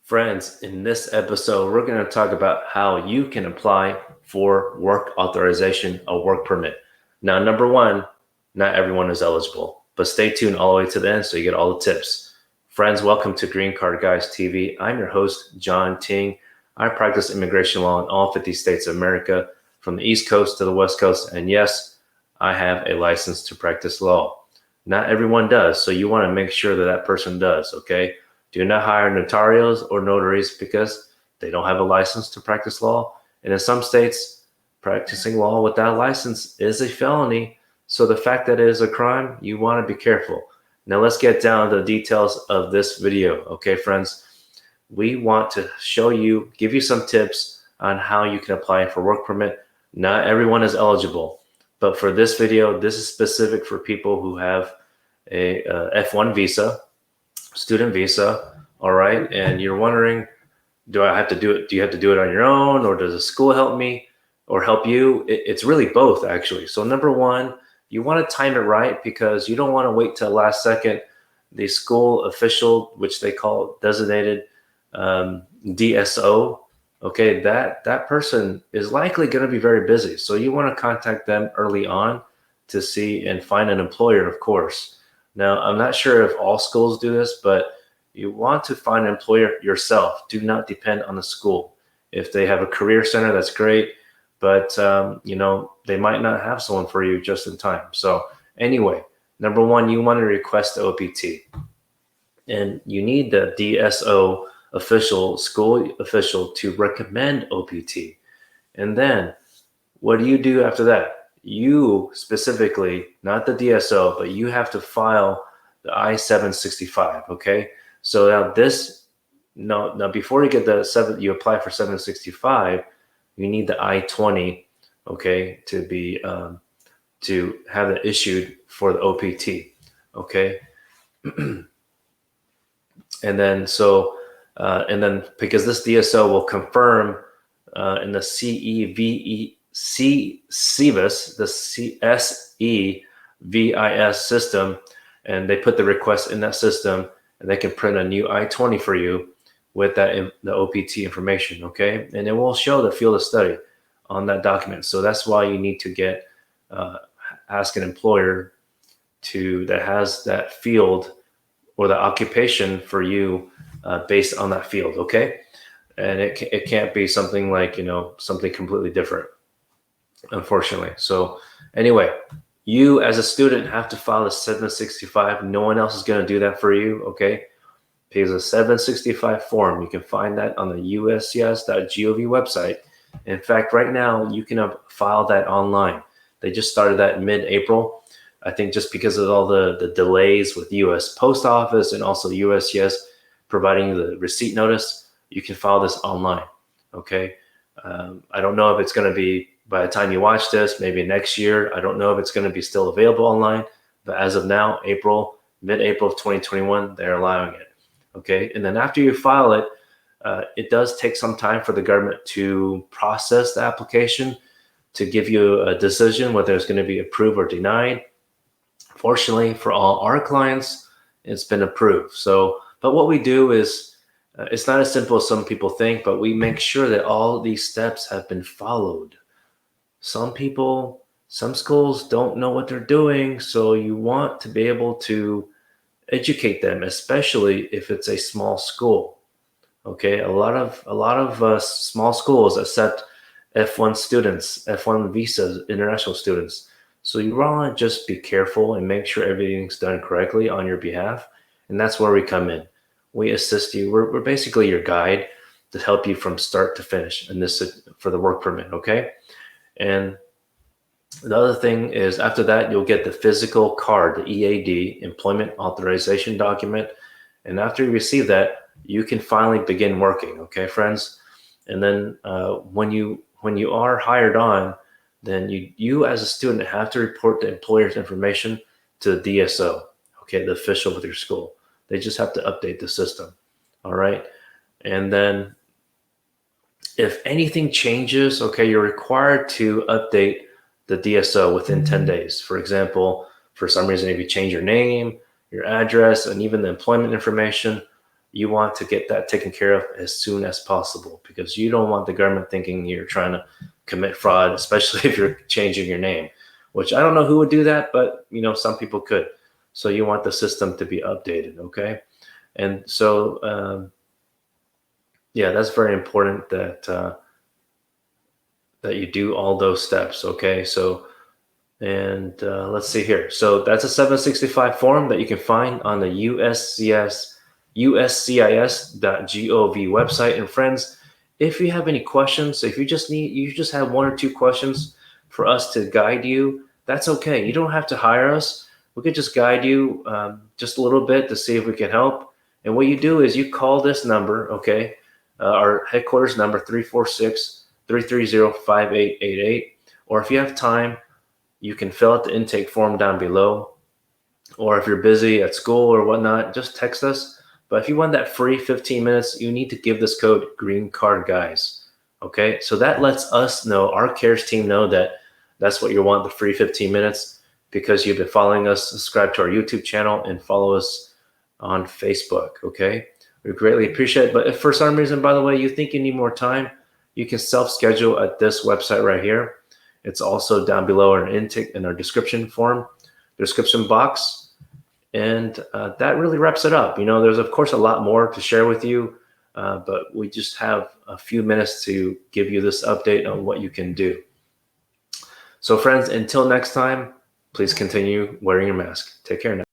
Friends, in this episode, we're going to talk about how you can apply for work authorization, a work permit. Now, number one, not everyone is eligible, but stay tuned all the way to the end so you get all the tips. Friends, welcome to Green Card Guys TV. I'm your host, John Ting. I practice immigration law in all 50 states of America, from the East Coast to the West Coast. And yes, I have a license to practice law. Not everyone does, so you want to make sure that that person does, okay? Do not hire notarios or notaries because they don't have a license to practice law. And in some states, practicing law without a license is a felony. So the fact that it is a crime, you want to be careful. Now let's get down to the details of this video. Okay, friends, we want to show you, give you some tips on how you can apply for work permit. Not everyone is eligible, but for this video, this is specific for people who have a F1 visa, student visa, all right? And you're wondering, do I have to do it? Do you have to do it on your own, or does the school help me or help you? It's really both, actually. So number one, you want to time it right because you don't want to wait till the last second. The school official, which they call designated DSO, okay, that person is likely going to be very busy. So you want to contact them early on to see and find an employer, of course. Now, I'm not sure if all schools do this, but you want to find an employer yourself. Do not depend on the school. If they have a career center, that's great, but they might not have someone for you just in time. So anyway, number one, you want to request the OPT, and you need the DSO official, school official, to recommend OPT. And then what do you do after that? You specifically, not the DSO, but you have to file the I-765, okay? So now before you get you apply for 765, you need the I-20, okay, to be to have it issued for the OPT, okay? And then because this DSO will confirm in the CEVIS, the CSEVIS system, and they put the request in that system, and they can print a new I-20 for you with the OPT information, okay? And it will show the field of study on that document. So that's why you need to ask an employer that has that field or the occupation for you based on that field, okay? And it can't be something like, something completely different, unfortunately. So anyway, you as a student have to file a 765. No one else is going to do that for you, okay? Because a 765 form, you can find that on the uscis.gov website. In fact, right now, you can file that online. They just started that in mid-April. I think just because of all the delays with U.S. Post Office and also USCIS providing the receipt notice, you can file this online, okay? I don't know if it's going to be, by the time you watch this, maybe next year. I don't know if it's going to be still available online, but as of now, mid-April of 2021, they're allowing it, okay? And then after you file it, it does take some time for the government to process the application to give you a decision whether it's going to be approved or denied. Fortunately, for all our clients, it's been approved. But what we do is, it's not as simple as some people think, but we make sure that all these steps have been followed. Some schools don't know what they're doing, so you want to be able to educate them, especially if it's a small school. Okay, a lot of small schools accept F1 students, F1 visas, international students. So you want to just be careful and make sure everything's done correctly on your behalf, and that's where we come in. We assist you. We're basically your guide to help you from start to finish, and this is for the work permit, okay? And the other thing is, after that, you'll get the physical card, the EAD, Employment Authorization Document. And after you receive that, you can finally begin working, okay, friends? And then when you are hired on, then you as a student have to report the employer's information to the DSO, okay, the official with your school. They just have to update the system, all right? And then if anything changes, okay, you're required to update the DSO within 10 days. For example, for some reason, if you change your name, your address, and even the employment information, you want to get that taken care of as soon as possible, because you don't want the government thinking you're trying to commit fraud, especially if you're changing your name, which I don't know who would do that, but some people could. So you want the system to be updated, okay? And so, yeah, that's very important that you do all those steps, okay? So, and let's see here. So that's a 765 form that you can find on the USCIS.gov website. And friends, if you have any questions, if you just have one or two questions for us to guide you, that's okay. You don't have to hire us. We could just guide you just a little bit to see if we can help. And what you do is you call this number, okay? Our headquarters number, 346-330-5888. Or if you have time, you can fill out the intake form down below. Or if you're busy at school or whatnot, just text us. But if you want that free 15 minutes, you need to give this code Green Card Guys. Okay, so that lets us know, our cares team know that that's what you want, the free 15 minutes, because you've been following us, subscribe to our YouTube channel, and follow us on Facebook. Okay, we greatly appreciate it. But if for some reason, by the way, you think you need more time, you can self-schedule at this website right here. It's also down below in our description box. And that really wraps it up. There's of course a lot more to share with you, but we just have a few minutes to give you this update on what you can do. So friends, until next time, please continue wearing your mask. Take care now.